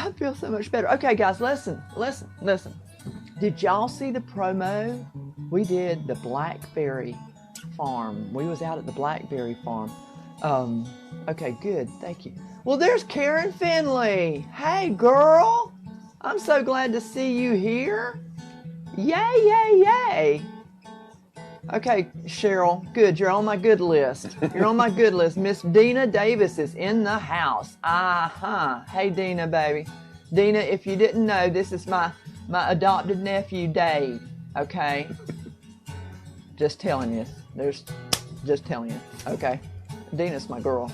I feel so much better. Okay, guys, listen. Did y'all see the promo? We did the Blackberry Farm. We was out at the Blackberry Farm. Okay, good. Thank you. Well, there's Karen Finley. Hey, girl. I'm so glad to see you here. Yay, yay, yay. Okay, Cheryl, good. You're on my good list. You're on my good list. Miss Dina Davis is in the house. Hey, Dina, baby. Dina, if you didn't know, this is my adopted nephew, Dave. Okay? Just telling you. Just telling you. Okay? Dina's my girl.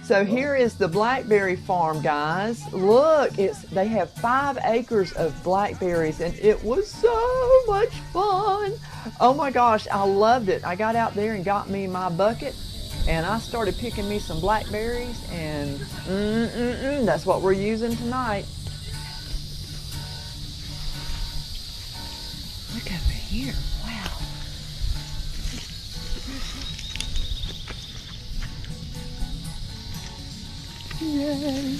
So here is the Blackberry Farm, guys. Look, they have 5 acres of blackberries, and it was so much fun. Oh my gosh, I loved it. I got out there and got me my bucket, and I started picking me some blackberries, and that's what we're using tonight. Look over here. Wow. Yay.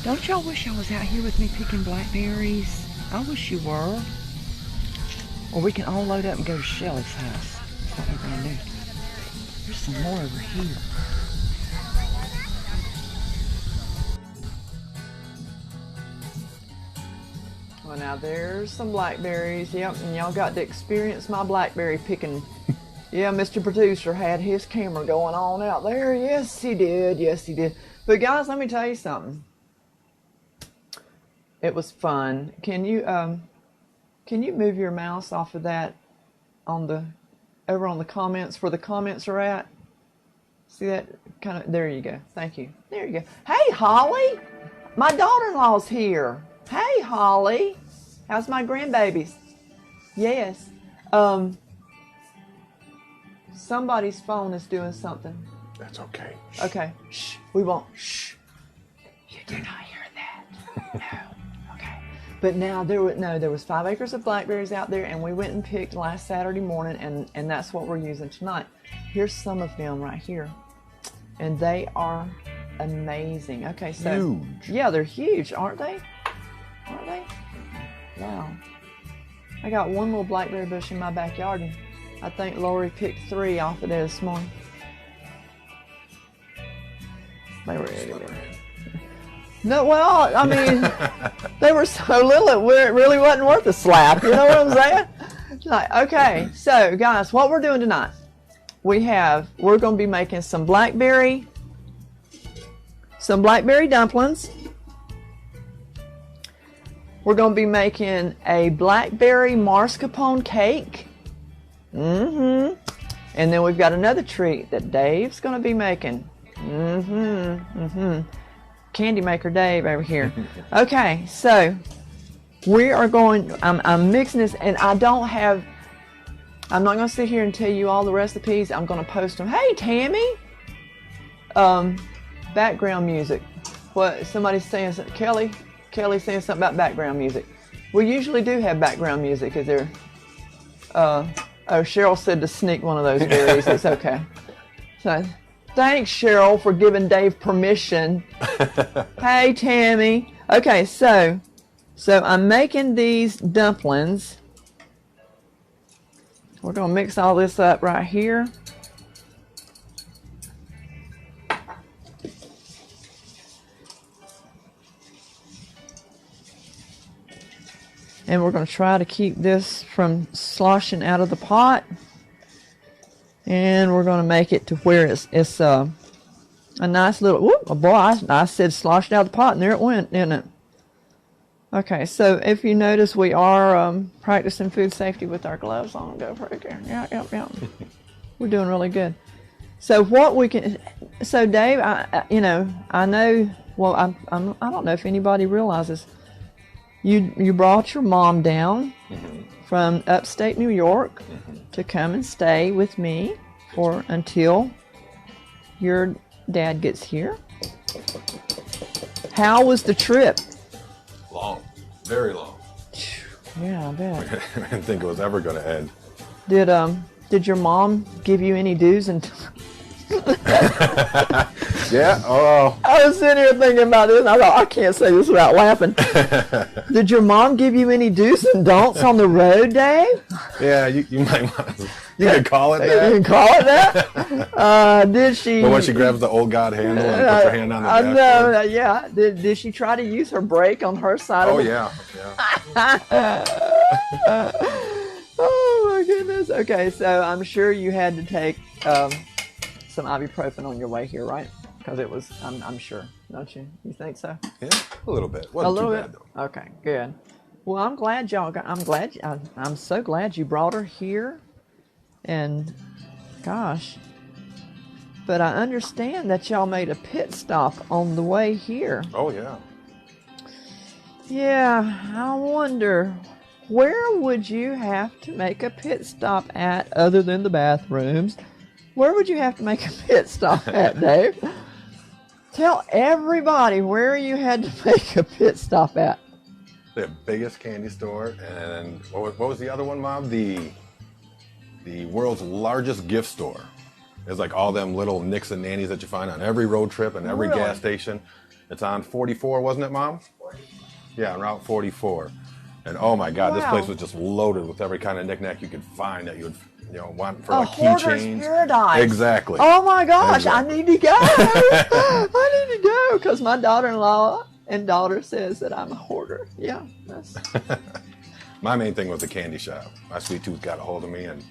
Don't y'all wish I was out here with me picking blackberries? I wish you were. Or we can all load up and go to Shelly's house. That's what we're going to do. There's some more over here. Well, now there's some blackberries. Yep, and y'all got to experience my blackberry picking. Yeah, Mr. Producer had his camera going on out there. Yes, he did. Yes, he did. But guys, let me tell you something. It was fun. Can you move your mouse off of that over on the comments where the comments are at? See that kind of, there you go. Thank you. There you go. Hey, Holly, my daughter-in-law's here. Hey, Holly, how's my grandbabies? Yes. Somebody's phone is doing something. That's okay. Shh. Okay. Shh. We won't. Shh. You do not hear that. No. Okay. But now there was 5 acres of blackberries out there, and we went and picked last Saturday morning, and that's what we're using tonight. Here's some of them right here, and they are amazing. Okay, so huge. Yeah, they're huge, aren't they? Aren't they? Wow. I got one little blackberry bush in my backyard, and I think Lori picked 3 off of there this morning. They were everywhere. No, well, I mean, they were so little it really wasn't worth a slap. You know what I'm saying? Like, okay, so guys, what we're doing tonight, we're going to be making some blackberry dumplings. We're going to be making a blackberry mascarpone cake. And then we've got another treat that Dave's going to be making. Candy maker Dave over here. Okay, so we are going, I'm mixing this, and I'm not going to sit here and tell you all the recipes. I'm going to post them. Hey, Tammy. Background music. What, somebody's saying something. Kelly's saying something about background music. We usually do have background music. Is there, Cheryl said to sneak one of those berries. It's okay. So, thanks, Cheryl, for giving Dave permission. Hey, Tammy. Okay, so I'm making these dumplings. We're going to mix all this up right here. And we're going to try to keep this from sloshing out of the pot. And we're going to make it to where it's a nice little, whoop, oh boy, I said sloshed out of the pot, and there it went, didn't it? Okay, so if you notice, we are practicing food safety with our gloves on. Go right there. Yeah. We're doing really good. So Dave, I know, well, I don't know if anybody realizes, you brought your mom down from upstate New York to come and stay with me until your dad gets here. How was the trip? Long. Very long. Yeah, I bet. I didn't think it was ever going to end. Did your mom give you any do's and Yeah. Oh. I was sitting here thinking about this, and I thought, I can't say this without laughing. Did your mom give you any do's and don'ts on the road, Dave? Yeah, you might want to. You can call it that. You can call it that? Did she? But when she grabs the old God handle and puts her hand on the I dashboard. know, yeah. Did she try to use her brake on her side of Oh, the... yeah. Oh, my goodness. Okay, so I'm sure you had to take some ibuprofen on your way here, right? Because it was, I'm sure, don't you? You think so? Yeah, a little bit. Wasn't too bad, though. Okay, good. Well, I'm glad y'all got, I'm so glad you brought her here. And, gosh, but I understand that y'all made a pit stop on the way here. Oh, yeah. Yeah, I wonder, where would you have to make a pit stop at other than the bathrooms? Where would you have to make a pit stop at, Dave? Tell everybody where you had to make a pit stop at. The biggest candy store, and what was the other one, Mom? The world's largest gift store. There's like all them little nicks and nannies that you find on every road trip and every gas station. It's on 44, wasn't it, Mom? 40. Yeah, on Route 44. And oh my God, this Wow. place was just loaded with every kind of knick-knack you could find that you would, want for A like hoarder's keychains. paradise. Exactly. Oh my gosh, Exactly. I need to go. I need to go because my daughter-in-law and daughter says that I'm a hoarder. Yeah, that's... My main thing was the candy shop. My sweet tooth got a hold of me, and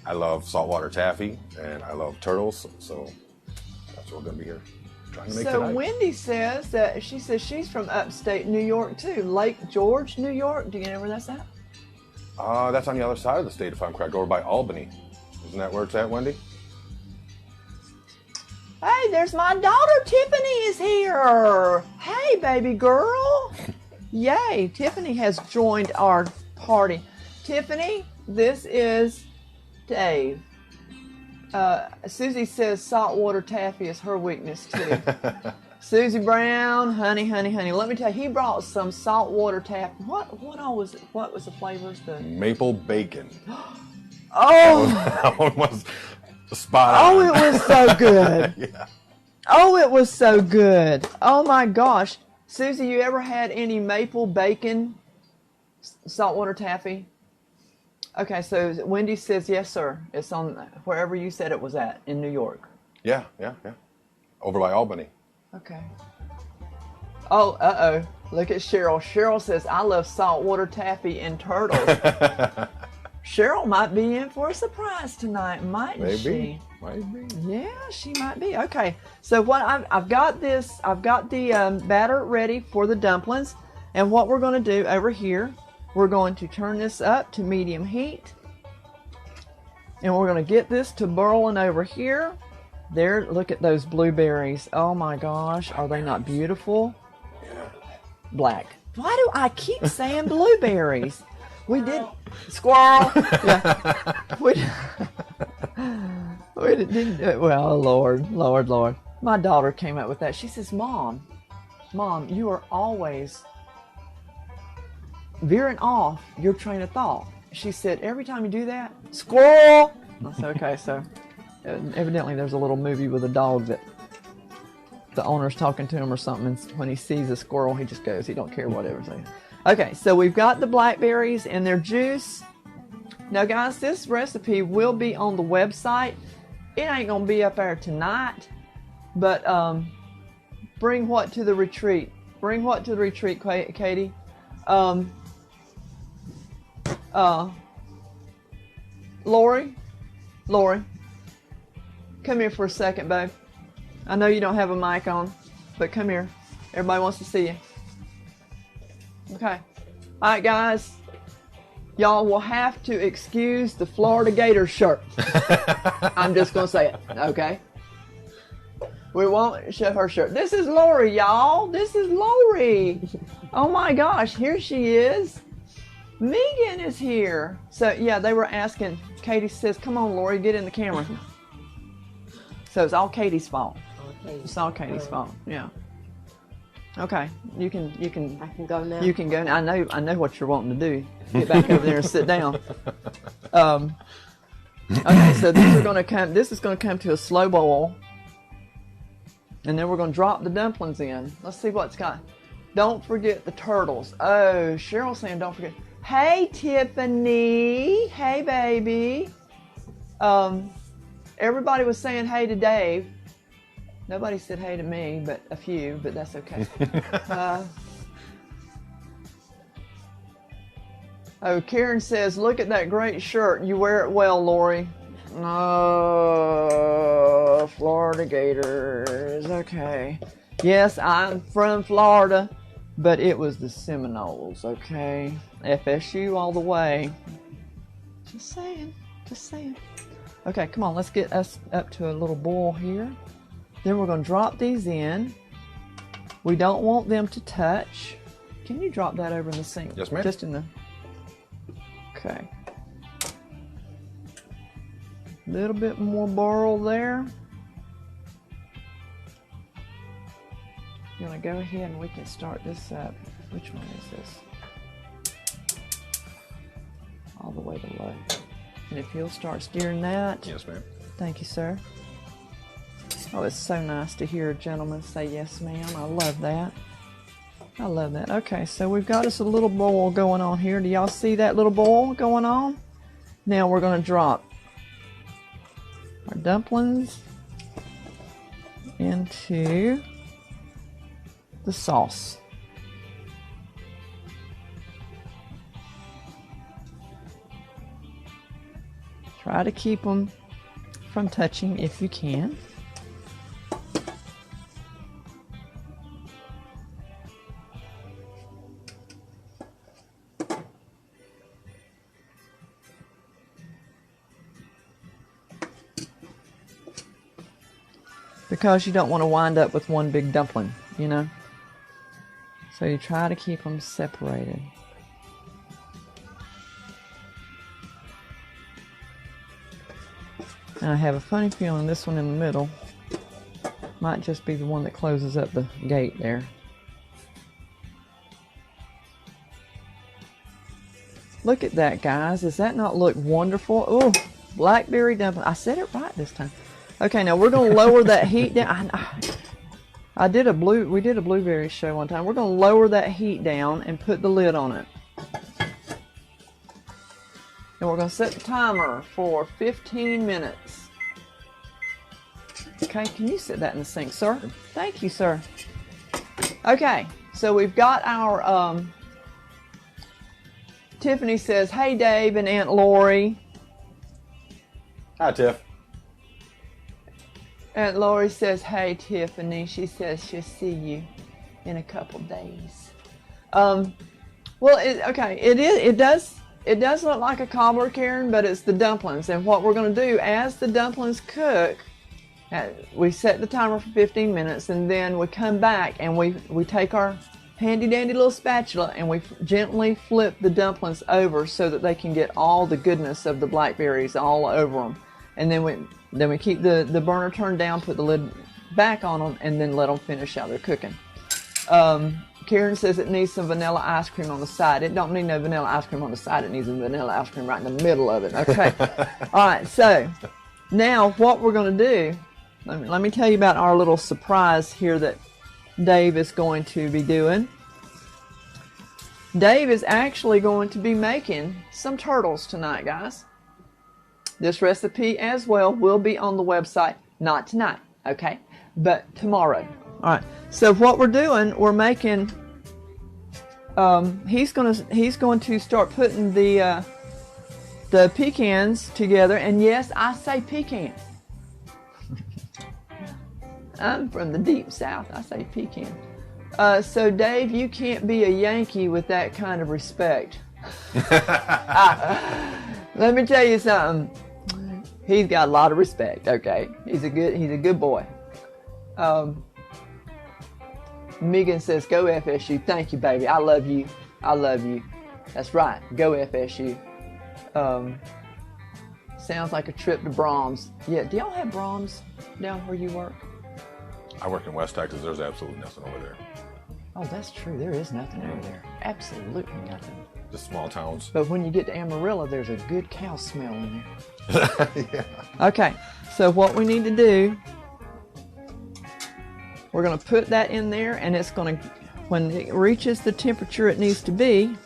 I love saltwater taffy and I love turtles, so that's what we're gonna be here trying to make So tonight. Wendy says that she's from upstate New York too, Lake George, New York. Do you know where that's at? That's on the other side of the state, if I'm correct, over by Albany. Isn't that where it's at, Wendy? Hey, there's my daughter Tiffany is here. Hey, baby girl. Yay, Tiffany has joined our party. Tiffany, this is Dave. Susie says saltwater taffy is her weakness too. Susie Brown, honey. Let me tell you, he brought some saltwater taffy. What was it? What was the flavors? Maple bacon. Oh, That one was spot on. oh, it was so good. Yeah. Oh, it was so good. Oh my gosh. Susie, you ever had any maple bacon saltwater taffy? Okay, so Wendy says, yes, sir. It's on wherever you said it was at in New York. Yeah. Over by Albany. Okay. Oh, uh-oh. Look at Cheryl. Cheryl says, I love saltwater taffy and turtles. Cheryl might be in for a surprise tonight, mightn't she? Maybe. Yeah, she might be. Okay, so what I've got the batter ready for the dumplings, and what we're going to do over here, we're going to turn this up to medium heat, and we're going to get this to boiling over here. There, look at those blueberries. Oh my gosh, are they not beautiful? Black. Why do I keep saying blueberries? We did squirrel. Yeah. We didn't do it. Well, Lord. My daughter came up with that. She says, Mom, you are always veering off your train of thought. She said, every time you do that, squirrel. I said, okay, so evidently there's a little movie with a dog that the owner's talking to him or something, and when he sees a squirrel, he just goes. He don't care whatever. So. Okay, so we've got the blackberries and their juice. Now, guys, this recipe will be on the website. It ain't going to be up there tonight, but bring what to the retreat? Bring what to the retreat, Katie? Lori, come here for a second, babe. I know you don't have a mic on, but come here. Everybody wants to see you. Okay. All right, guys. Y'all will have to excuse the Florida Gator shirt. I'm just going to say it, okay? We won't show her shirt. This is Lori, y'all. This is Lori. Oh, my gosh. Here she is. Megan is here. So, yeah, they were asking. Katie says, come on, Lori, get in the camera. So it's all Katie's fault. It's all Katie's fault. Yeah. Okay. You can. I can go now. You can go. I know what you're wanting to do. Get back over there and sit down. Okay. So these are going to come. This is going to come to a slow boil. And then we're going to drop the dumplings in. Let's see what's got. Don't forget the turtles. Oh, Cheryl's saying don't forget. Hey, Tiffany. Hey, baby. Everybody was saying hey to Dave. Nobody said hey to me, but a few, but that's okay. Oh, Karen says, look at that great shirt. You wear it well, Lori. Oh, Florida Gators. Okay. Yes, I'm from Florida, but it was the Seminoles, okay? FSU all the way. Just saying. Just saying. Okay, come on. Let's get us up to a little boil here. Then we're going to drop these in. We don't want them to touch. Can you drop that over in the sink? Yes, ma'am. Just in the... Okay. A little bit more boil there. You want to go ahead and we can start this up. Which one is this? All the way to low. And if you'll start stirring that. Yes, ma'am. Thank you, sir. Oh, it's so nice to hear a gentleman say yes, ma'am. I love that. I love that. Okay, so we've got us a little boil going on here. Do y'all see that little boil going on? Now we're going to drop our dumplings into the sauce. Try to keep them from touching if you can. Because you don't want to wind up with one big dumpling, you know. So you try to keep them separated. And I have a funny feeling this one in the middle might just be the one that closes up the gate there. Look at that, guys. Does that not look wonderful? Oh, blackberry dumpling. I said it right this time. Okay, now we're going to lower that heat down. We did a blueberry show one time. We're going to lower that heat down and put the lid on it. And we're going to set the timer for 15 minutes. Okay, can you set that in the sink, sir? Thank you, sir. Okay, so we've got our, Tiffany says, hey, Dave and Aunt Lori. Hi, Tiff. Aunt Lori says, hey, Tiffany. She says she'll see you in a couple days. Well, it does look like a cobbler, Karen, but it's the dumplings. And what we're going to do, as the dumplings cook, we set the timer for 15 minutes, and then we come back and we take our handy-dandy little spatula and we gently flip the dumplings over so that they can get all the goodness of the blackberries all over them. And then we keep the burner turned down, put the lid back on them, and then let them finish out their cooking. Karen says it needs some vanilla ice cream on the side. It don't need no vanilla ice cream on the side. It needs some vanilla ice cream right in the middle of it. Okay. All right. So now what we're going to do, let me tell you about our little surprise here that Dave is going to be doing. Dave is actually going to be making some turtles tonight, guys. This recipe as well will be on the website, not tonight, okay, but tomorrow. All right. So what we're doing, we're making. He's going to start putting the pecans together, and yes, I say pecan. I'm from the deep south. I say pecan. So Dave, you can't be a Yankee with that kind of respect. Let me tell you something. He's got a lot of respect. Okay, he's a good boy. Megan says, "Go FSU." Thank you, baby. I love you. I love you. That's right. Go FSU. Sounds like a trip to Brahms. Yeah. Do y'all have Brahms down where you work? I work in West Texas. There's absolutely nothing over there. Oh, that's true. There is nothing over there. Absolutely nothing. Just small towns. But when you get to Amarillo, there's a good cow smell in there. Yeah. Okay, so what we need to do We're going to put that in there, and it's going to, when it reaches the temperature it needs to be.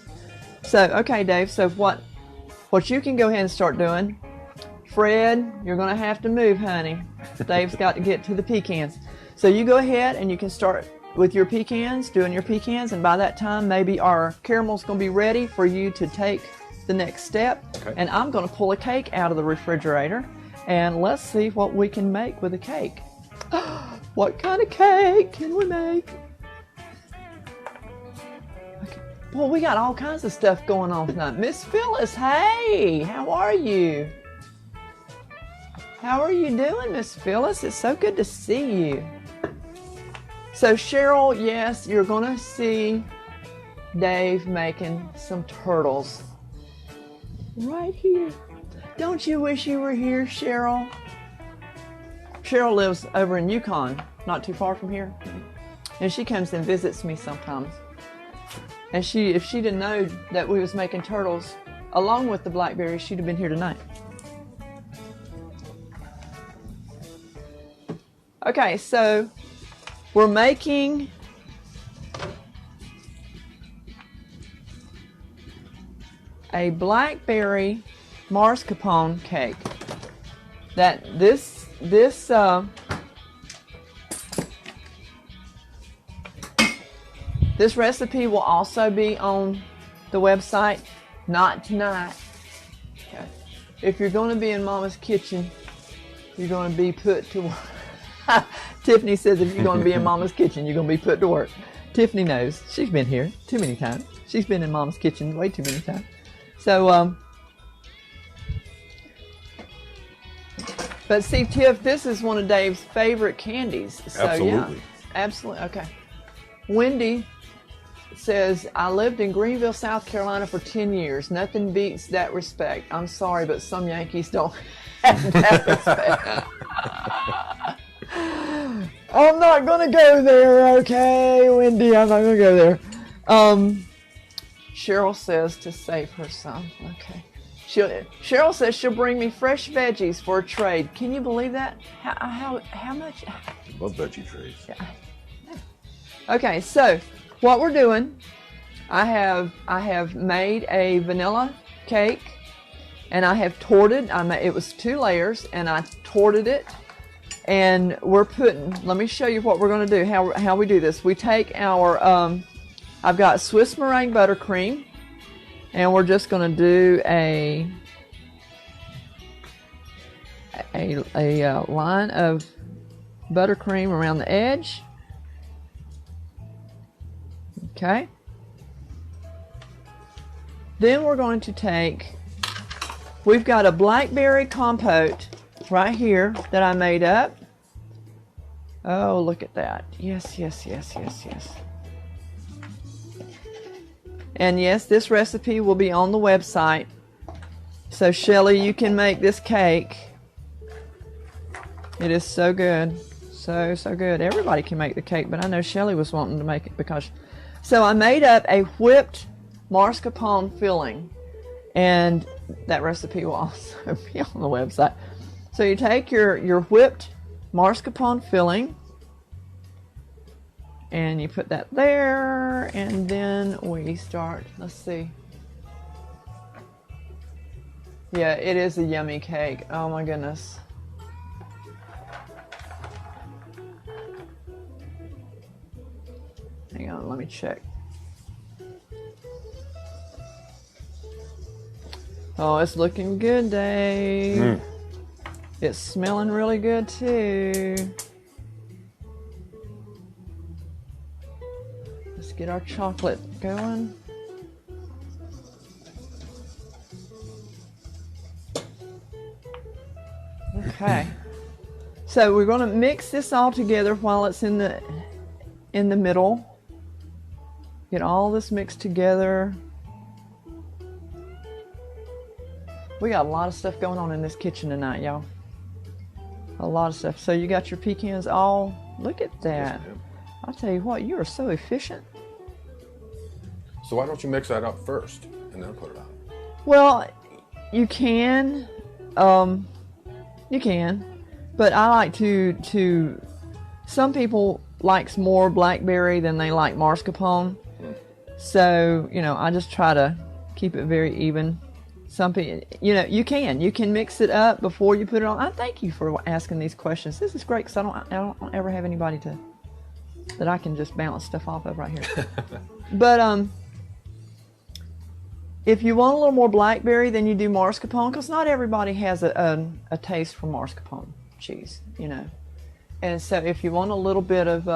So, okay, Dave, so what you can go ahead and start doing, Fred, you're going to have to move, honey. Dave's got to get to the pecans. So you go ahead and you can start with your pecans, doing your pecans, and by that time, maybe our caramel's going to be ready for you to take the next step. Okay. And I'm going to pull a cake out of the refrigerator, and let's see what we can make with a cake. What kind of cake can we make? Okay. Well, we got all kinds of stuff going on tonight. Miss Phyllis, hey, how are you? How are you doing, Miss Phyllis? It's so good to see you. So Cheryl, yes, you're going to see Dave making some turtles right here. Don't you wish you were here, Cheryl? Cheryl lives over in Yukon, not too far from here. And she comes and visits me sometimes. And if she didn't know that we was making turtles along with the blackberries, she'd have been here tonight. Okay, so we're making a blackberry mascarpone cake. This recipe will also be on the website. Not tonight. Okay. If you're going to be in Mama's kitchen, you're going to be put to work. Tiffany says if you're going to be in Mama's kitchen, you're going to be put to work. Tiffany knows. She's been here too many times. She's been in Mama's kitchen way too many times. So, but see, Tiff, this is one of Dave's favorite candies. So, Absolutely. Yeah, absolutely. Okay. Wendy says, I lived in Greenville, South Carolina for 10 years. Nothing beats that respect. I'm sorry, but some Yankees don't have that respect. I'm not going to go there, okay, Wendy? I'm not going to go there. Cheryl says to save her some. Okay. Cheryl says she'll bring me fresh veggies for a trade. Can you believe that? How much? Love veggie trays. Yeah. Okay, so what we're doing, I have made a vanilla cake, and I have torted. It was 2 layers, and I torted it. And we're putting, let me show you what we're going to do, how we do this. We take our, I've got Swiss meringue buttercream, and we're just going to do a line of buttercream around the edge. Okay. Then we're going to take, we've got a Blackberry Compote right here that I made up. Oh, look at that. Yes, yes, yes, yes, yes. And yes, this recipe will be on the website. So Shelly, you can make this cake. It is so good. So good. Everybody can make the cake, but I know Shelly was wanting to make it because... So I made up a whipped mascarpone filling. And that recipe will also be on the website. So you take your whipped mascarpone filling and you put that there, and then we start, let's see. Yeah, it is a yummy cake. Oh my goodness. Hang on, let me check. Oh, it's looking good, Dave. It's smelling really good too. Let's get our chocolate going. Okay. So we're going to mix this all together while it's in the middle. Get all this mixed together. We got a lot of stuff going on in this kitchen tonight, y'all. A lot of stuff. So you got your pecans all, look at that. Yes, I'll tell you what, you are so efficient. So why don't you mix that up first and then put it on? Well, you can, but I like to, some people likes more blackberry than they like mascarpone. So, you know, I just try to keep it very even. Some people, you know, you can mix it up before you put it on. I thank you for asking these questions. This is great because I don't ever have anybody that I can just bounce stuff off of right here. But if you want a little more blackberry, then you do mascarpone, because not everybody has a taste for mascarpone cheese, you know. And so if you want a little bit of,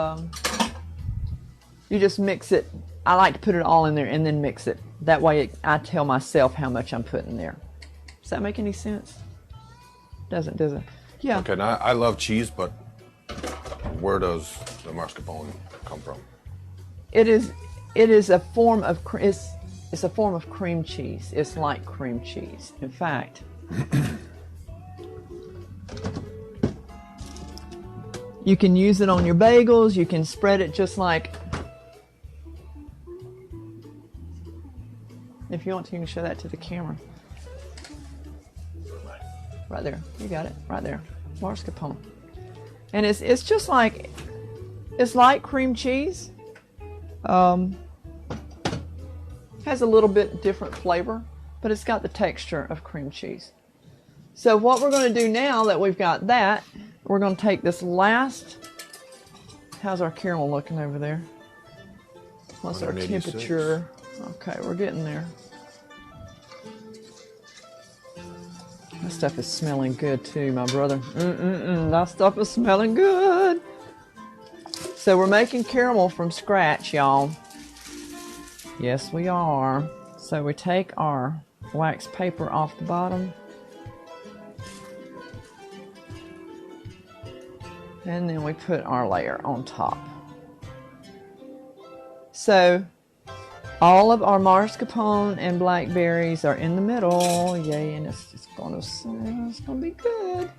you just mix it. I like to put it all in there and then mix it. That way I tell myself how much I'm putting there. Does that make any sense? Does it? Yeah. Okay, now I love cheese, but where does the mascarpone come from? It is a form of it's a form of cream cheese. It's like cream cheese. In fact, you can use it on your bagels. You can spread it just like, if you want to, you can show that to the camera. Right there. You got it. Right there. Marscapone. And it's just like, it's like cream cheese. Has a little bit different flavor, but it's got the texture of cream cheese. So what we're going to do now that we've got that, we're going to take this last, how's our caramel looking over there? What's our temperature? Okay, we're getting there. That stuff is smelling good too, my brother. That stuff is smelling good. So we're making caramel from scratch, y'all. Yes, we are. So we take our wax paper off the bottom. And then we put our layer on top. So all of our mascarpone and blackberries are in the middle. Yay, and it's gonna be good.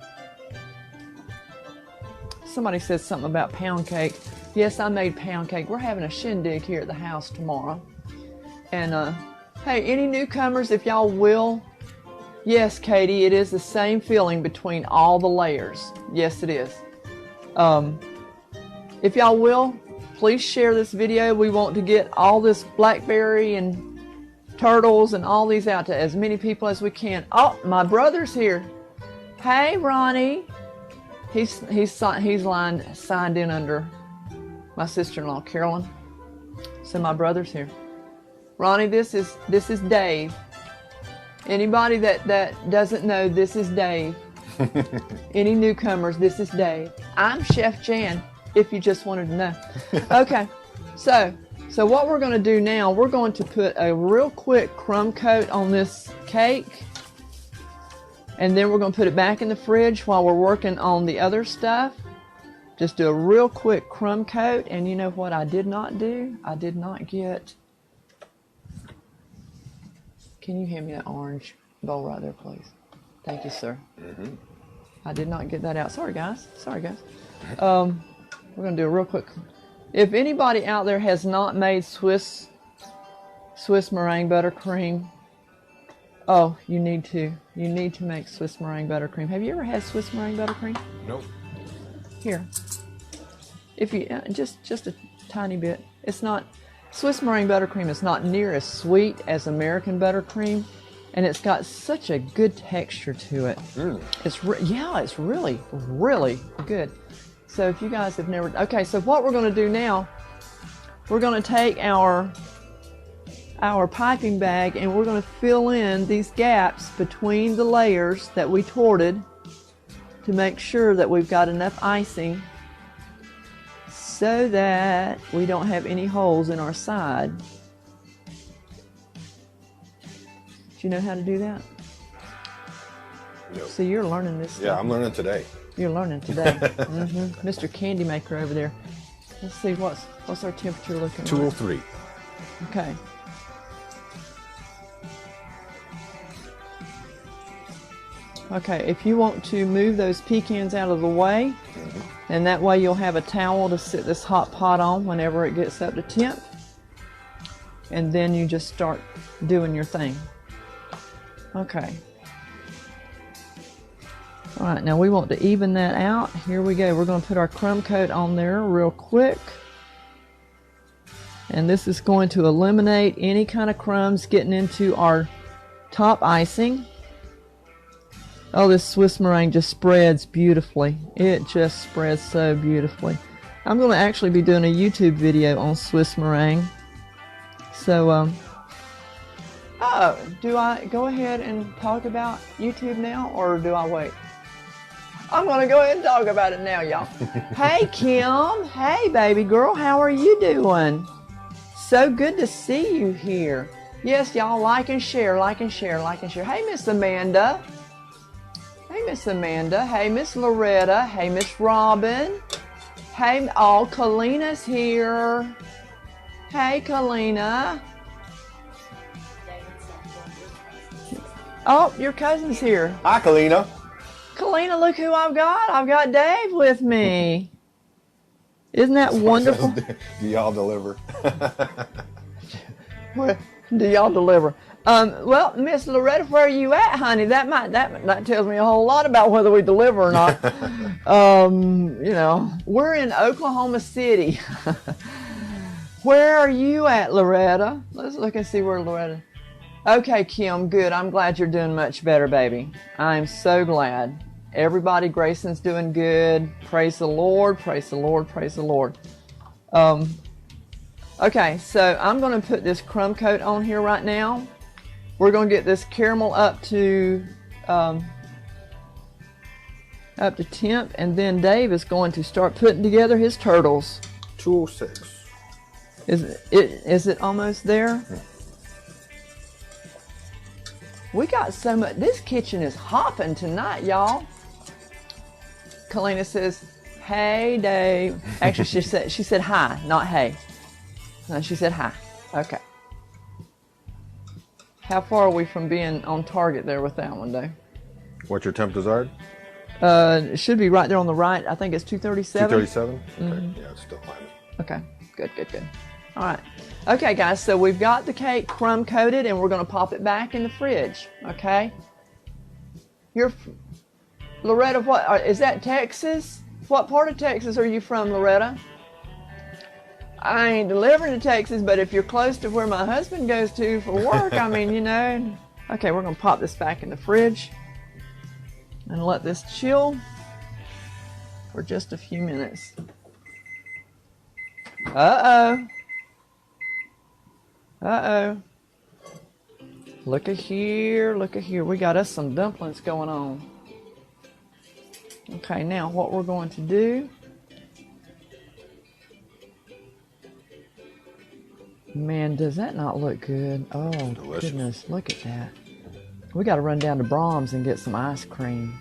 Somebody said something about pound cake. Yes, I made pound cake. We're having a shindig here at the house tomorrow. And hey, any newcomers, if y'all will, yes, Katie, it is the same feeling between all the layers. Yes, it is. If y'all will, please share this video. We want to get all this blackberry and turtles and all these out to as many people as we can. Oh, my brother's here. Hey, Ronnie. He's signed in under my sister-in-law, Carolyn. So my brother's here. Ronnie, this is Dave. Anybody that doesn't know, this is Dave. Any newcomers, this is Dave. I'm Chef Jan, if you just wanted to know. Okay, so what we're going to do now, we're going to put a real quick crumb coat on this cake. And then we're going to put it back in the fridge while we're working on the other stuff. Just do a real quick crumb coat. And you know what I did not do? I did not get... Can you hand me that orange bowl right there, please? Thank you, sir. Mm-hmm. I did not get that out. Sorry, guys. We're going to do a real quick... If anybody out there has not made Swiss meringue buttercream, oh, you need to. You need to make Swiss meringue buttercream. Have you ever had Swiss meringue buttercream? Nope. Here. If you just a tiny bit. It's not... Swiss meringue buttercream is not near as sweet as American buttercream, and it's got such a good texture to it. It's really, really good. So if you guys have never... Okay, so what we're going to do now, we're going to take our piping bag and we're going to fill in these gaps between the layers that we torted to make sure that we've got enough icing so that we don't have any holes in our side. Do you know how to do that? Yep. So you're learning this stuff. Yeah, I'm learning today. You're learning today. Mr. Candy Maker over there. Let's see, what's our temperature looking like? 203. Okay. Okay, if you want to move those pecans out of the way, and that way you'll have a towel to sit this hot pot on whenever it gets up to temp. And then you just start doing your thing. Okay. All right, now we want to even that out. Here we go. We're going to put our crumb coat on there real quick. And this is going to eliminate any kind of crumbs getting into our top icing. Oh, this Swiss meringue just spreads beautifully. It just spreads so beautifully. I'm going to actually be doing a YouTube video on Swiss meringue. So, oh, do I go ahead and talk about YouTube now, or do I wait? I'm going to go ahead and talk about it now, y'all. Hey, Kim. Hey, baby girl. How are you doing? So good to see you here. Yes, y'all, like and share, like and share, like and share. Hey, Miss Amanda. Hey, Miss Amanda. Hey, Miss Loretta. Hey, Miss Robin. Hey, oh, Kalina's here. Hey, Kalina. Oh, your cousin's here. Hi, Kalina. Kalina, look who I've got. I've got Dave with me. Isn't that wonderful? Do y'all deliver? Do y'all deliver? Well, Miss Loretta, where are you at, honey? That tells me a whole lot about whether we deliver or not. You know, we're in Oklahoma City. Where are you at, Loretta? Let's look and see where Loretta. Okay, Kim, good. I'm glad you're doing much better, baby. I'm so glad. Everybody, Grayson's doing good. Praise the Lord, praise the Lord, praise the Lord. Okay, so I'm going to put this crumb coat on here right now. We're going to get this caramel up to temp, and then Dave is going to start putting together his turtles. 206. Is it almost there? We got so much. This kitchen is hopping tonight, y'all. Kalina says, "Hey, Dave." Actually, she said hi, not hey. No, she said hi. Okay. How far are we from being on target there with that one, Dave? What's your temp desired? It should be right there on the right. I think it's 237. 237? Mm-hmm. Okay, yeah, it's still climbing. Okay, good. All right. Okay, guys, so we've got the cake crumb coated, and we're going to pop it back in the fridge, okay? Loretta, what, is that Texas? What part of Texas are you from, Loretta? I ain't delivering to Texas, but if you're close to where my husband goes to for work, I mean, you know. Okay, we're going to pop this back in the fridge and let this chill for just a few minutes. Uh-oh. Look at here. We got us some dumplings going on. Okay, now what we're going to do. Man, does that not look good? Oh, delicious. Goodness, look at that. We got to run down to Brahms and get some ice cream.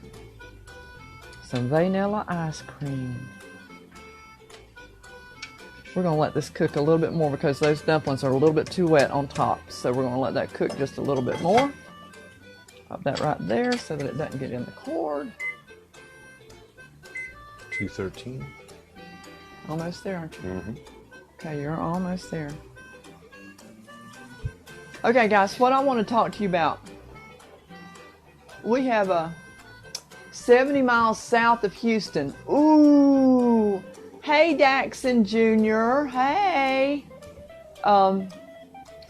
Some vanilla ice cream. We're going to let this cook a little bit more because those dumplings are a little bit too wet on top. So we're going to let that cook just a little bit more. Pop that right there so that it doesn't get in the cord. 213. Almost there, aren't you? Mm-hmm. Okay, you're almost there. Okay, guys, what I want to talk to you about. We have a 70 miles south of Houston. Ooh. Hey, Daxon Jr. Hey.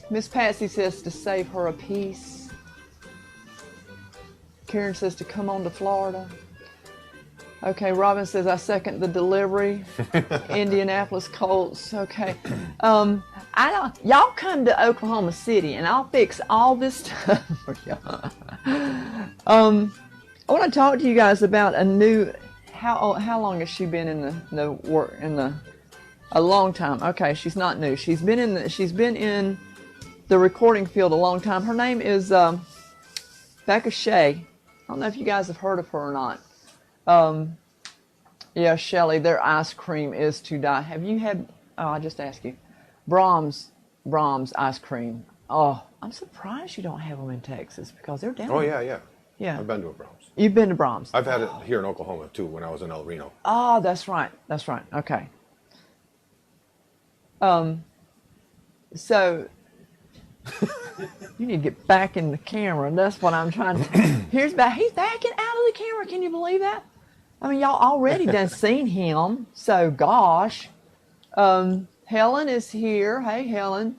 Miss Patsy says to save her a piece. Karen says to come on to Florida. Okay, Robin says I second the delivery. Indianapolis Colts. Okay. Y'all come to Oklahoma City and I'll fix all this stuff for y'all. I want to talk to you guys about a new. How long has she been in the work a long time? Okay, she's not new. She's been in the recording field a long time. Her name is Becca Shea. I don't know if you guys have heard of her or not. Yeah, Shelly, their ice cream is to die. Have you had? Oh, I just asked you. Brahms ice cream. Oh, I'm surprised you don't have them in Texas because they're down. Oh yeah. Yeah. I've been to a Brahms. You've been to Brahms. I've had it here in Oklahoma too when I was in El Reno. Oh, that's right. Okay. So you need to get back in the camera. That's what I'm trying to. He's backing out a really, camera? Can you believe that? I mean, y'all already done seen him, so gosh. Helen is here. Hey, Helen.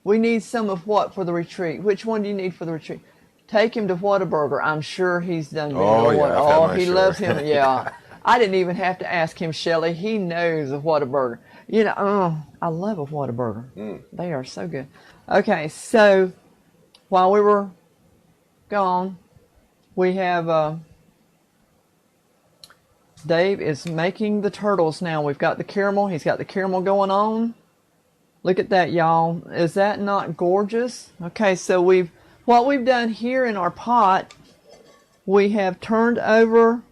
We need some of what for the retreat? Which one do you need for the retreat? Take him to Whataburger. I'm sure he's done been. Oh, yeah. Oh, he loves him. Yeah. I didn't even have to ask him, Shelley. He knows of Whataburger. You know, I love a Whataburger. They are so good. Okay, so while we were gone, we have Dave is making the turtles now. We've got the caramel. He's got the caramel going on. Look at that, y'all. Is that not gorgeous? Okay, so what we've done here in our pot, we have turned over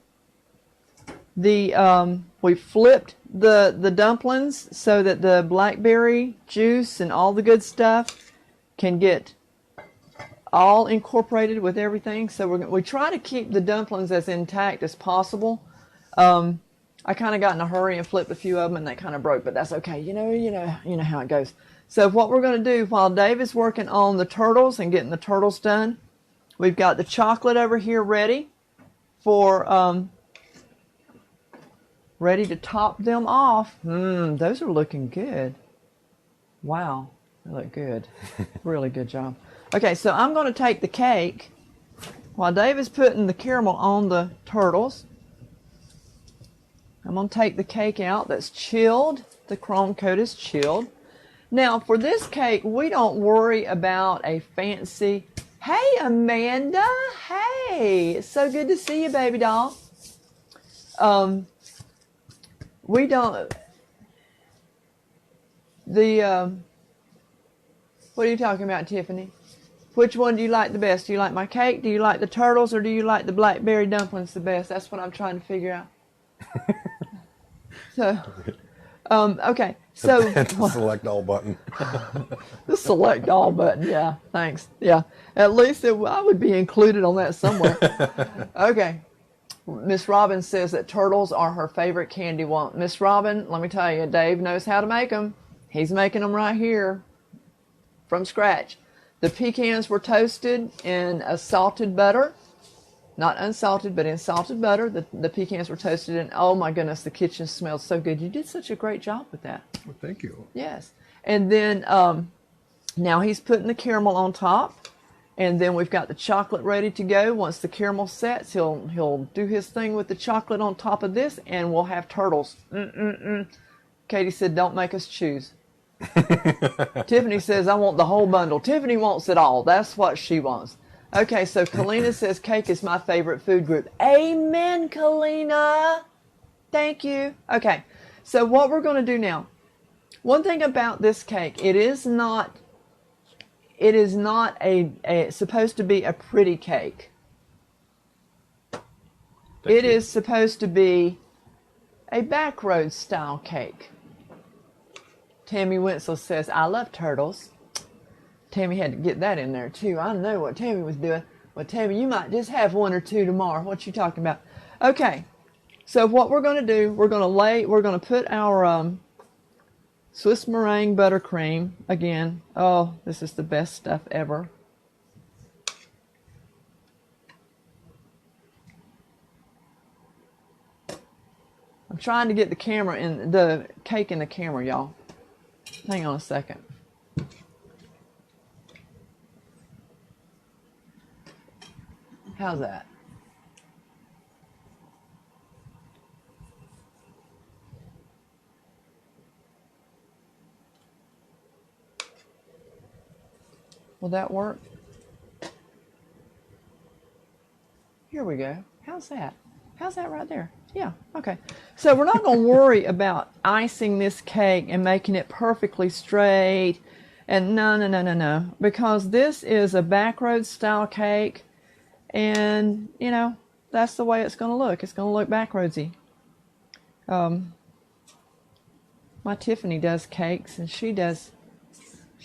we flipped the dumplings so that the blackberry juice and all the good stuff can get all incorporated with everything. So we try to keep the dumplings as intact as possible. I kind of got in a hurry and flipped a few of them, and they kind of broke, but that's okay. You know how it goes. So what we're going to do while Dave is working on the turtles and getting the turtles done, we've got the chocolate over here ready for ready to top them off. Those are looking good. Wow, they look good. Really good job. Okay, so I'm going to take the cake while Dave is putting the caramel on the turtles. I'm going to take the cake out that's chilled. The Crumb Coat is chilled. Now, for this cake, we don't worry about a fancy... Hey, Amanda. Hey, it's so good to see you, baby doll. We don't... What are you talking about, Tiffany? Which one do you like the best? Do you like my cake? Do you like the turtles? Or do you like the blackberry dumplings the best? That's what I'm trying to figure out. So, okay. So the select all button. The select all button. Yeah. Thanks. Yeah. At least I would be included on that somewhere. Okay. Miss Robin says that turtles are her favorite candy. Well, Miss Robin, let me tell you, Dave knows how to make them. He's making them right here from scratch. The pecans were toasted in a salted butter. Not unsalted, but in salted butter. The pecans were toasted, and oh my goodness, the kitchen smells so good. You did such a great job with that. Well, thank you. Yes. And then now he's putting the caramel on top, and then we've got the chocolate ready to go. Once the caramel sets, he'll do his thing with the chocolate on top of this, and we'll have turtles. Katie said, "Don't make us choose." Tiffany says, "I want the whole bundle." Tiffany wants it all. That's what she wants. Okay, so Kalina says cake is my favorite food group. Amen, Kalina. Thank you. Okay, so what we're going to do now, one thing about this cake, it is not supposed to be a pretty cake. It is supposed to be a BackRoads style cake. Tammy Winslow says, "I love turtles." Tammy had to get that in there too. I know what Tammy was doing. Well, Tammy, you might just have one or two tomorrow. What you talking about? Okay, so what we're going to do, we're going to put our Swiss meringue buttercream again. Oh, this is the best stuff ever. I'm trying to get the camera in the cake in the camera, y'all. Hang on a second. How's that? Will that work? Here we go. How's that? How's that right there? Yeah, okay. So we're not going to worry about icing this cake and making it perfectly straight. And no. Because this is a BackRoads style cake. And, you know, that's the way it's going to look. It's going to look BackRoadsy. My Tiffany does cakes, and she does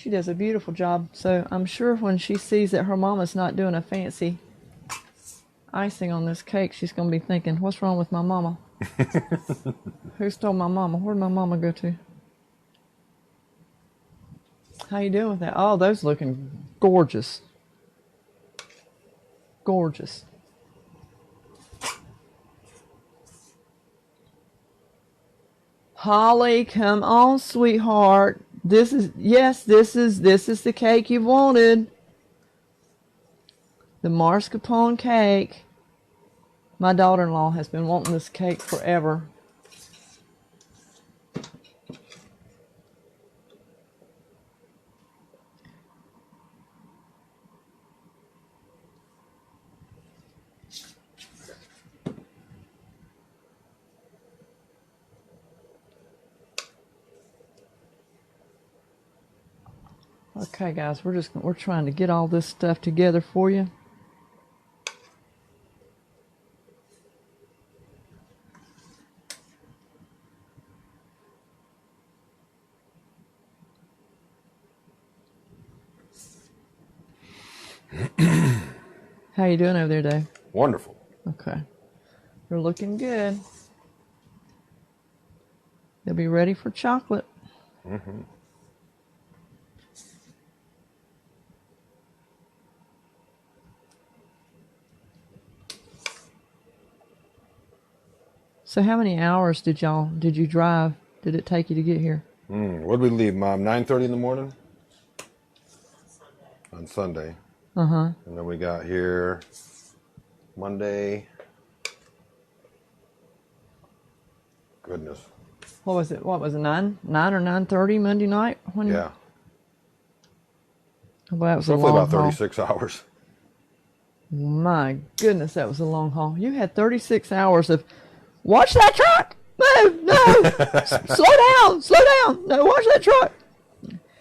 a beautiful job. So I'm sure when she sees that her mama's not doing a fancy icing on this cake, she's going to be thinking, what's wrong with my mama? Who stole my mama? Where'd my mama go to? How you doing with that? Oh, those looking gorgeous. Gorgeous. Holly, come on, sweetheart. This is the cake you wanted. The Marscapone cake. My daughter-in-law has been wanting this cake forever. Okay, guys, we're trying to get all this stuff together for you. How you doing over there, Dave? Wonderful. Okay. You're looking good. They'll be ready for chocolate. Mm-hmm. So how many hours did you drive? Did it take you to get here? What did we leave, Mom? 9:30 in the morning? On Sunday. Uh-huh. And then we got here Monday. Goodness. What was it? 9 or 9:30 Monday night? Yeah. Well, that was Roughly a long about haul. 36 hours. My goodness, that was a long haul. You had 36 hours of, watch that truck! Move! No! Slow down! No, watch that truck!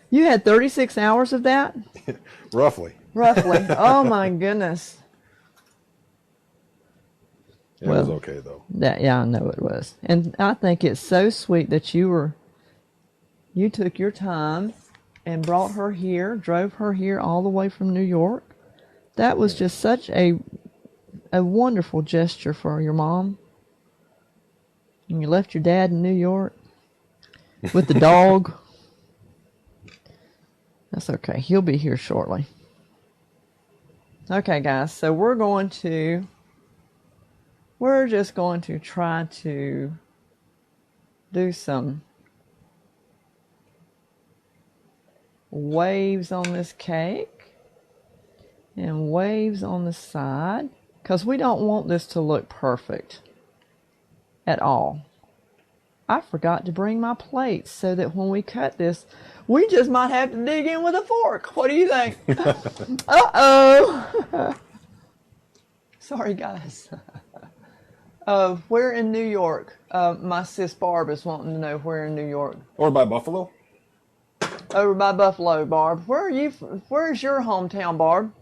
You had 36 hours of that? Roughly. Roughly. Oh my goodness. It was okay though. Yeah, I know it was. And I think it's so sweet that you took your time and brought her here, drove her here all the way from New York. That was just such a wonderful gesture for your mom. And you left your dad in New York with the dog. That's okay. He'll be here shortly. Okay, guys. So we're just going to try to do some waves on this cake and waves on the side, because we don't want this to look perfect at all. I forgot to bring my plates so that when we cut this, we just might have to dig in with a fork. What do you think? Uh-oh. Sorry, guys. Where in New York? My sis Barb is wanting to know where in New York. Or by Buffalo? Over by Buffalo, Barb. Where's your hometown, Barb?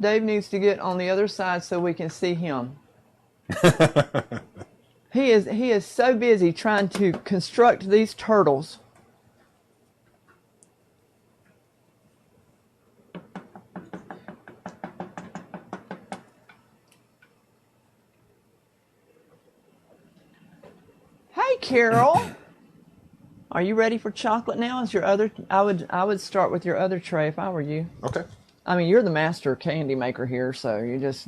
Dave needs to get on the other side so we can see him. He is so busy trying to construct these turtles. Hey, Carol. Are you ready for chocolate now? Is your other? I would start with your other tray if I were you. Okay. I mean, you're the master candy maker here, so you just.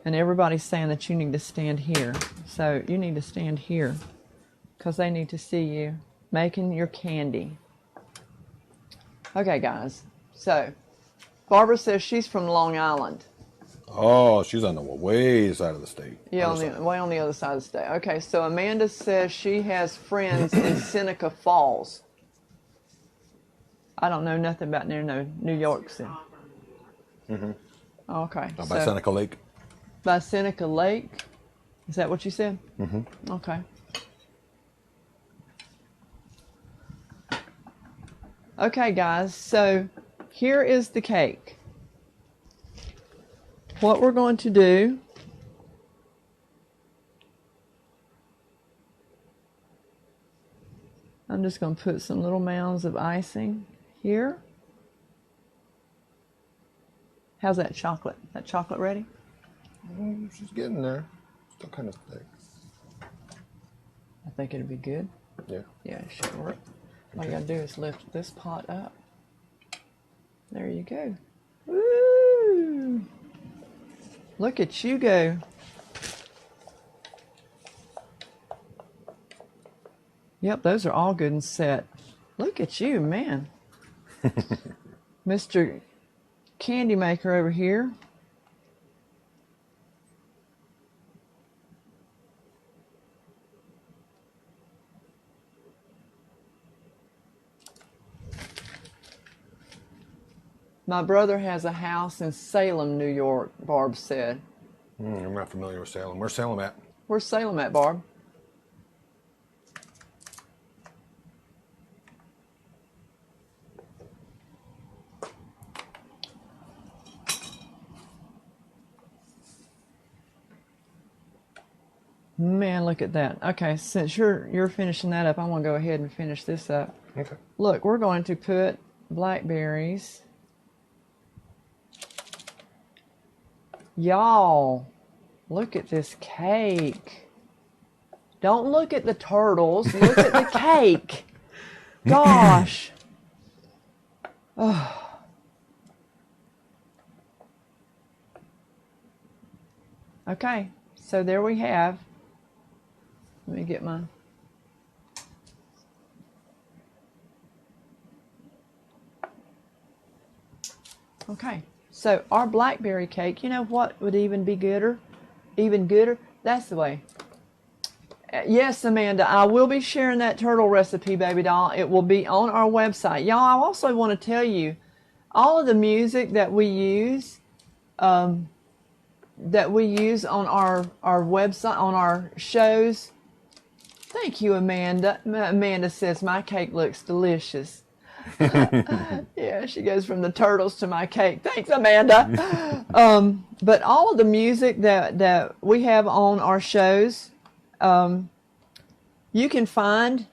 And everybody's saying that you need to stand here. So you need to stand here because they need to see you making your candy. Okay, guys. So Barbara says she's from Long Island. Oh, she's on the way side of the state. Yeah, way on the other side of the state. Okay, so Amanda says she has friends in Seneca Falls. I don't know nothing about New York City. Mm-hmm. Okay. By Seneca Lake. By Seneca Lake? Is that what you said? Mm-hmm. Okay. Okay, guys, so here is the cake. What we're going to do I'm just going to put some little mounds of icing here. How's that chocolate? That chocolate ready? She's getting there. Still kind of thick. I think it'll be good. Yeah. Yeah, it should work. All you gotta do is lift this pot up. There you go. Woo! Look at you go. Yep, those are all good and set. Look at you, man. Mr. Candy Maker over here. My brother has a house in Salem, New York, Barb said. I'm not familiar with Salem. Where's Salem at? Where's Salem at, Barb? Man, look at that. Okay, since you're finishing that up, I want to go ahead and finish this up. Okay. Look, we're going to put blackberries. Y'all, look at this cake. Don't look at the turtles. Look at the cake. Gosh. Oh. Okay, so there we have. Let me get my... Okay, so our blackberry cake, you know what would even be gooder? Even gooder? That's the way. Yes, Amanda, I will be sharing that turtle recipe, baby doll. It will be on our website. Y'all, I also want to tell you, all of the music that we use on our website, on our shows. Thank you, Amanda. Amanda says, my cake looks delicious. Yeah, she goes from the turtles to my cake. Thanks, Amanda. But all of the music that we have on our shows, you can find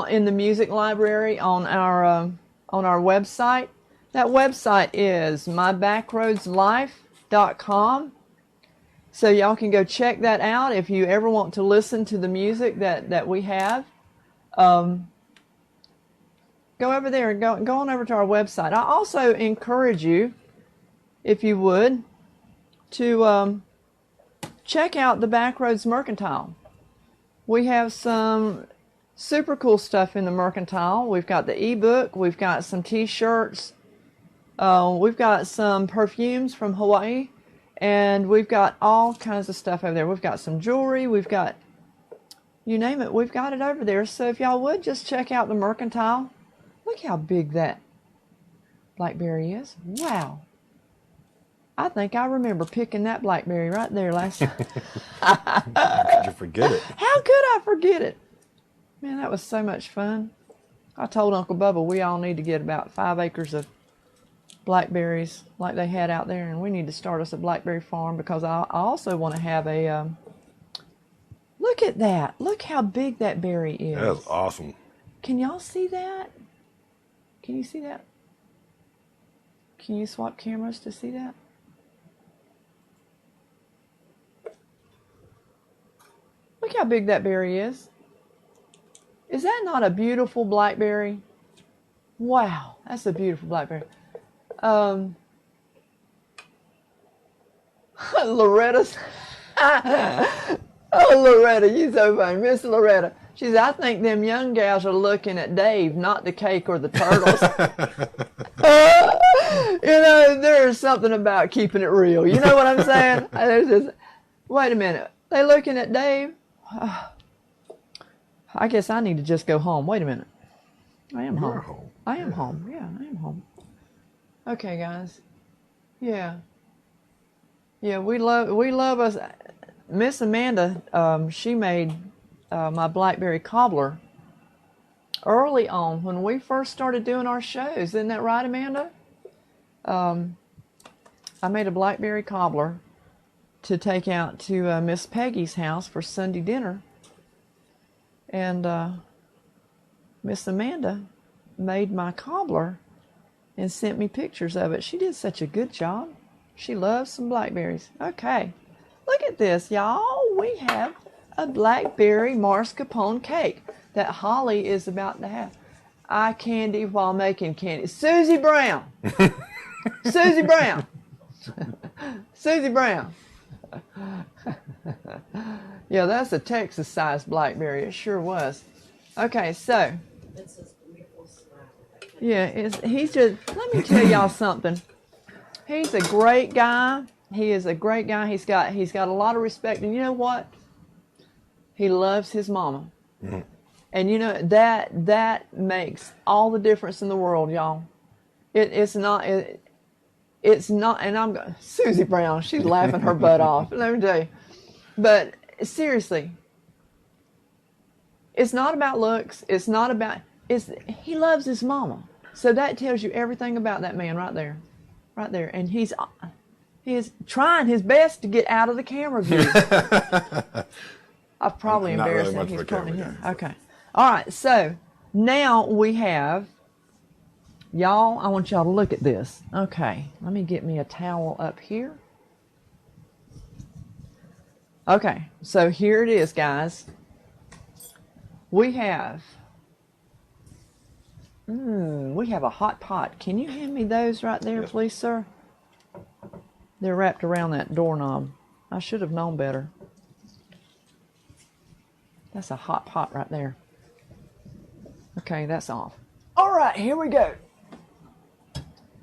in the music library on our website. That website is mybackroadslife.com. So y'all can go check that out if you ever want to listen to the music that we have. Go over there and go on over to our website. I also encourage you, if you would, to check out the BackRoads Mercantile. We have some super cool stuff in the Mercantile. We've got the ebook. We've got some t-shirts. We've got some perfumes from Hawaii. And we've got all kinds of stuff over there. We've got some jewelry. We've got, you name it, we've got it over there. So if y'all would just check out the Mercantile. Look how big that blackberry is. Wow. I think I remember picking that blackberry right there last time. How could you forget it? How could I forget it? Man, that was so much fun. I told Uncle Bubba we all need to get about 5 acres of blackberries like they had out there, and we need to start us a blackberry farm, because I also want to have a look at that. Look how big that berry is. That's awesome. Can y'all see that? Can you see that? Can you swap cameras to see that? Look how big that berry is. Is that not a beautiful blackberry? Wow, that's a beautiful blackberry. Loretta's. Oh, Loretta, you so funny. Miss Loretta. She said, I think them young gals are looking at Dave, not the cake or the turtles. You know, there's something about keeping it real. You know what I'm saying? There's this, wait a minute. They looking at Dave? I guess I need to just go home. Wait a minute. I am home. I am home. Yeah, I am home. Okay, guys. Yeah. Yeah, we love us. Miss Amanda, she made my blackberry cobbler early on when we first started doing our shows. Isn't that right, Amanda? I made a blackberry cobbler to take out to Miss Peggy's house for Sunday dinner. And Miss Amanda made my cobbler and sent me pictures of it. She did such a good job. She loves some blackberries. Okay, look at this, y'all. We have a blackberry mascarpone cake that Holly is about to have. eye candy while making candy. Susie Brown. Susie Brown. Susie Brown. Yeah, that's a Texas-sized blackberry. It sure was. Okay, so. Yeah, he's just, let me tell y'all something. He's a great guy. He is a great guy. He's got a lot of respect. And you know what? He loves his mama. Mm-hmm. And you know, that makes all the difference in the world, y'all. It's not, and I'm going, Susie Brown, she's laughing her butt off. Let me tell you. But seriously, it's not about looks. It's not about, he loves his mama. So that tells you everything about that man right there. Right there. And he is trying his best to get out of the camera view. I've probably embarrassed him. He's pointing here. Okay. All right. So now we have, y'all, I want y'all to look at this. Okay. Let me get me a towel up here. Okay. So here it is, guys. We have a hot pot. Can you hand me those right there, please, sir? They're wrapped around that doorknob. I should have known better. That's a hot pot right there. Okay, that's off. All right, here we go.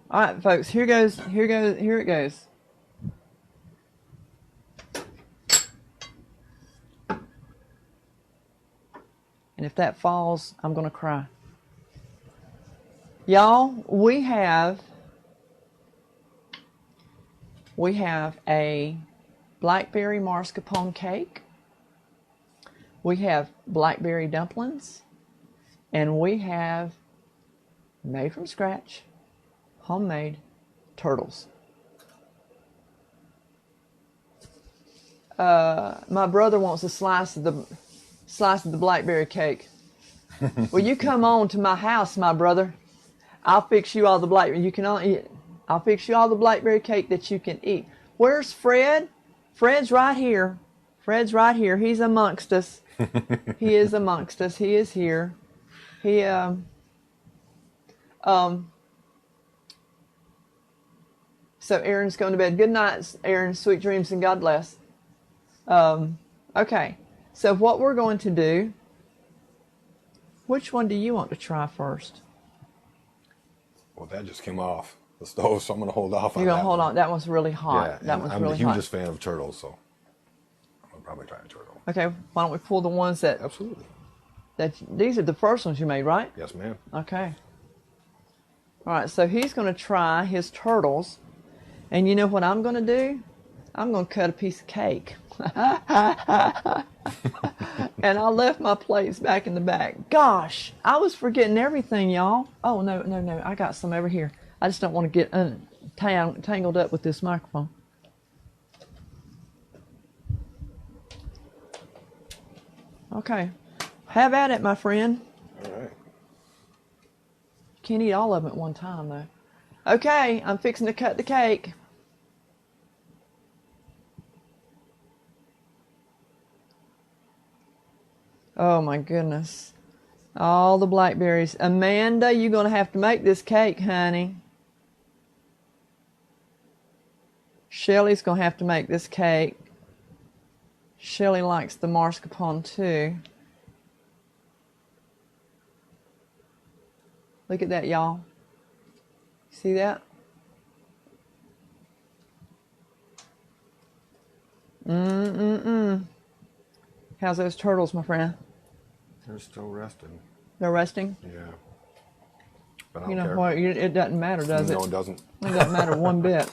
All right, folks, here it goes. And if that falls, I'm going to cry. Y'all, we have a blackberry mascarpone cake. We have blackberry dumplings. And we have, made from scratch, homemade turtles. My brother wants a slice of the blackberry cake. Will you come on to my house, my brother? I'll fix you all the blackberry. You can all eat. I'll fix you all the blackberry cake that you can eat. Where's Fred? Fred's right here. Fred's right here. He's amongst us. He is amongst us. He is here. He so Aaron's going to bed. Good night, Aaron. Sweet dreams and God bless. Okay. So what we're going to do, which one do you want to try first? Well, that just came off the stove, so I'm going to hold off on that. You're going to hold on. That one's really hot. Yeah, that one's I'm really the hot. hugest fan of turtles, so I'm going to probably try a turtle. Okay, why don't we pull the ones that... Absolutely. These are the first ones you made, right? Yes, ma'am. Okay. All right, so he's going to try his turtles. And you know what I'm going to do? I'm going to cut a piece of cake. And I left my plates back in the back. Gosh, I was forgetting everything, y'all. Oh, no. I got some over here. I just don't want to get tangled up with this microphone. Okay. Have at it, my friend. All right. Can't eat all of them at one time, though. Okay, I'm fixing to cut the cake. Oh, my goodness. All the blackberries. Amanda, you're going to have to make this cake, honey. Shelly's going to have to make this cake. Shelly likes the mascarpone, too. Look at that, y'all. See that? How's those turtles, my friend? They're still resting. They're resting? Yeah. But I don't You know care. what? It doesn't matter, does it? No, it doesn't. It doesn't matter one bit.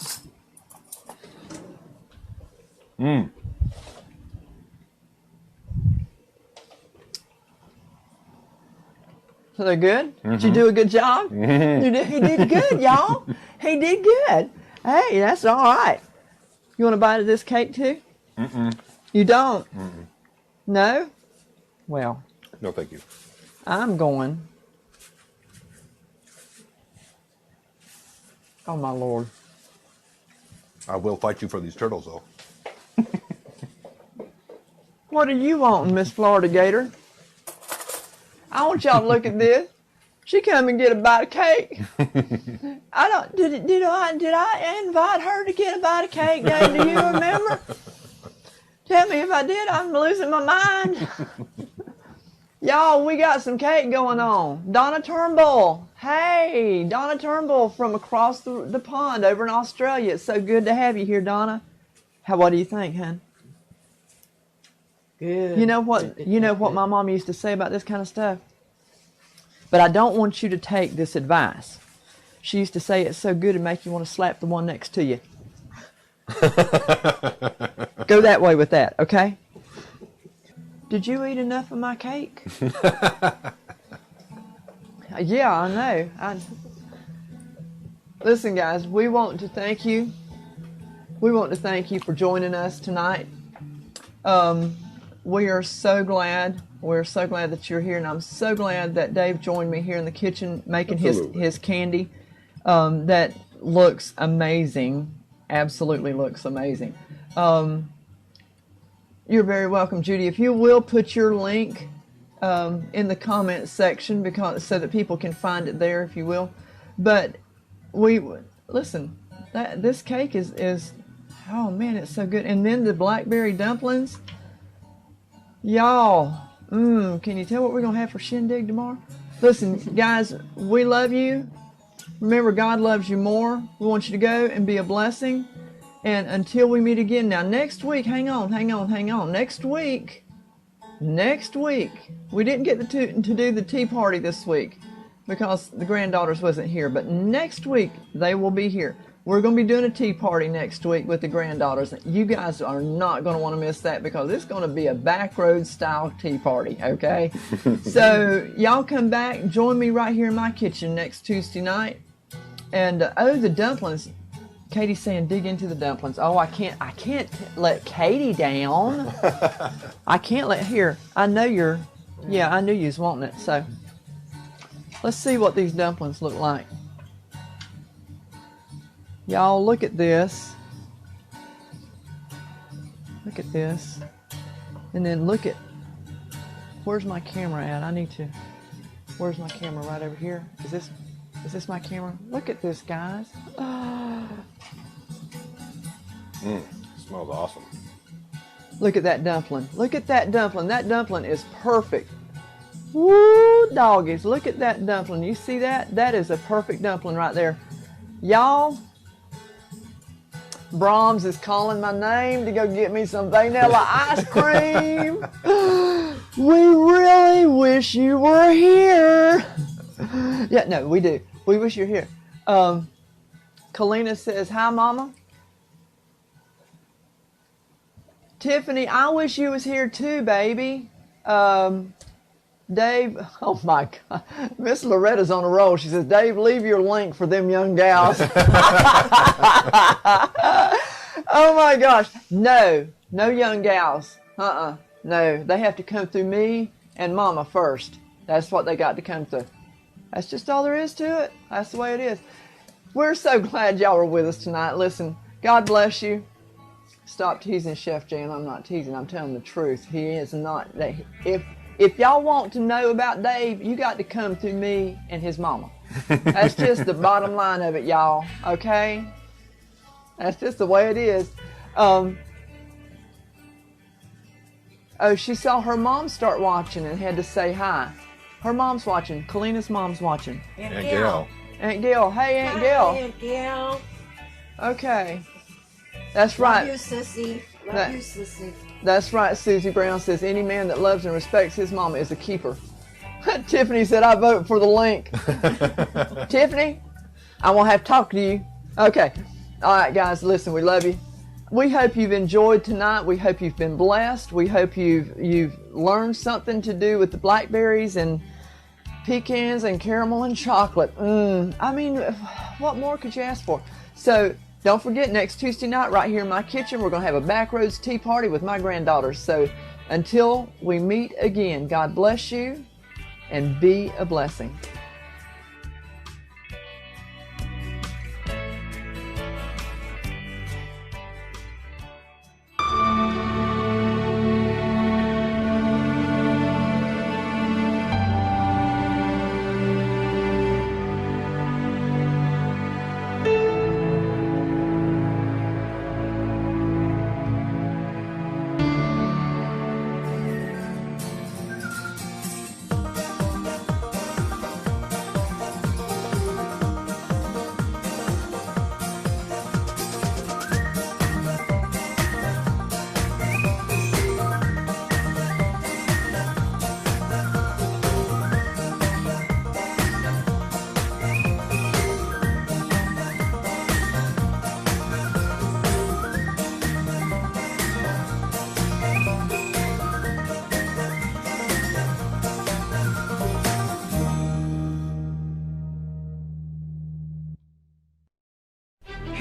So they're good? Did you do a good job? He did good, y'all. He did good. Hey, that's all right. You want a bite of this cake, too? You don't? No? Well. No, thank you. I'm going. Oh, my Lord. I will fight you for these turtles, though. What are you wanting, Miss Florida Gator? I want y'all to look at this. She come and get a bite of cake. I don't. Did I invite her to get a bite of cake, Dave? Do you remember? Tell me if I did. I'm losing my mind. Y'all, we got some cake going on. Donna Turnbull. Hey, Donna Turnbull from across the pond over in Australia. It's so good to have you here, Donna. What do you think, hon? Good. You know what my mom used to say about this kind of stuff? But I don't want you to take this advice. She used to say it's so good it make you want to slap the one next to you. Go that way with that, okay? Did you eat enough of my cake? Yeah, I know. Listen, guys, we want to thank you. We want to thank you for joining us tonight. We are so glad. We're so glad that you're here, and I'm so glad that Dave joined me here in the kitchen making his candy. That looks amazing. Absolutely looks amazing. You're very welcome, Judy. If you will put your link in the comments section so that people can find it there, if you will. But listen, this cake is oh man, it's so good. And then the blackberry dumplings, y'all. Can you tell what we're gonna have for shindig tomorrow? Listen, guys, we love you. Remember, God loves you more. We want you to go and be a blessing. And until we meet again, now next week, hang on. Next week, we didn't get to do the tea party this week because the granddaughters wasn't here. But next week, they will be here. We're going to be doing a tea party next week with the granddaughters. You guys are not going to want to miss that because it's going to be a BackRoads style tea party, okay? So y'all come back, join me right here in my kitchen next Tuesday night. And the dumplings. Katie's saying dig into the dumplings. Oh, I can't let Katie down. I can't let here. I knew you was wanting it. So let's see what these dumplings look like. Y'all, look at this. Look at this. And then look at, where's my camera at? Where's my camera? Right over here? Is this my camera? Look at this, guys. Smells awesome. Look at that dumpling. Look at that dumpling. That dumpling is perfect. Woo, doggies. Look at that dumpling. You see that? That is a perfect dumpling right there. Y'all, Brahms is calling my name to go get me some vanilla ice cream. We really wish you were here. Yeah, no, we do. We wish you're here. Kalina says, hi, Mama. Tiffany, I wish you was here too, baby. Dave, oh my God. Miss Loretta's on a roll. She says, Dave, leave your link for them young gals. Oh my gosh. No young gals. No, they have to come through me and Mama first. That's what they got to come through. That's just all there is to it. That's the way it is. We're so glad y'all were with us tonight. Listen, God bless you. Stop teasing Chef Jan. I'm not teasing. I'm telling the truth. He is not. If y'all want to know about Dave, you got to come through me and his mama. That's just the bottom line of it, y'all. Okay? That's just the way it is. She saw her mom start watching and had to say hi. Her mom's watching. Kalina's mom's watching. Aunt Gail. Aunt Gail. Hey, Aunt Gail. Hi, Aunt Gail. Okay. That's right. Love you, sissy. Love you, sissy. That's right. Susie Brown says, any man that loves and respects his mama is a keeper. Tiffany said, I vote for the link. Tiffany, I won't have to talk to you. Okay. All right, guys, listen, we love you. We hope you've enjoyed tonight. We hope you've been blessed. We hope you've learned something to do with the blackberries and pecans and caramel and chocolate. I mean, what more could you ask for? So don't forget, next Tuesday night right here in my kitchen, we're going to have a BackRoads tea party with my granddaughters. So until we meet again, God bless you and be a blessing.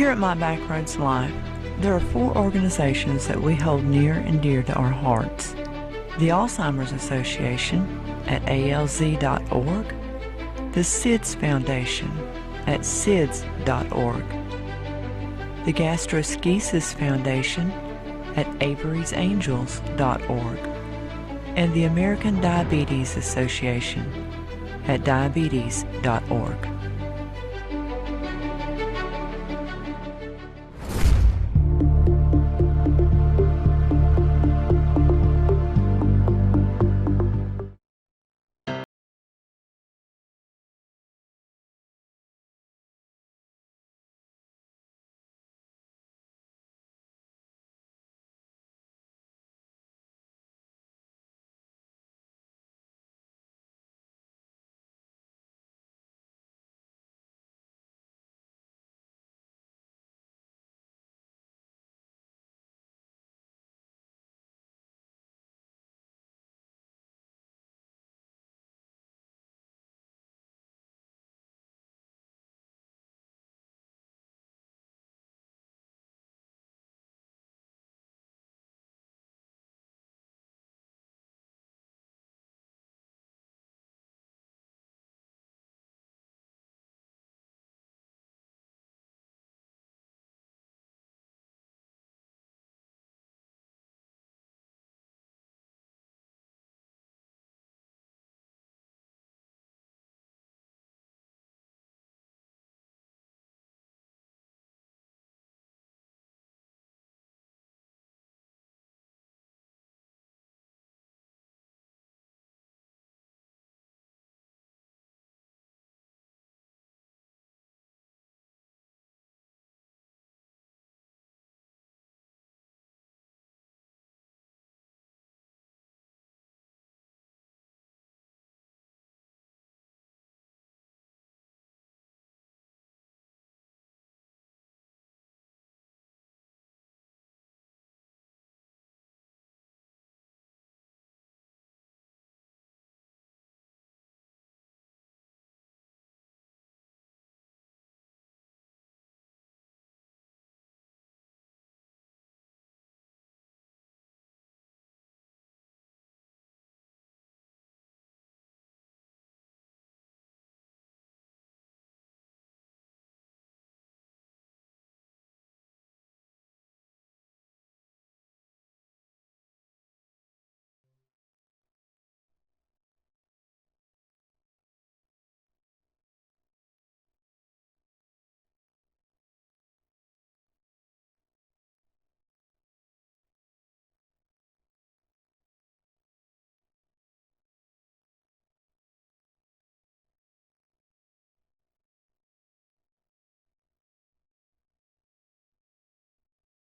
Here at My BackRoads Life, there are 4 organizations that we hold near and dear to our hearts. The Alzheimer's Association at alz.org, the SIDS Foundation at sids.org, the Gastroschisis Foundation at averysangels.org, and the American Diabetes Association at diabetes.org.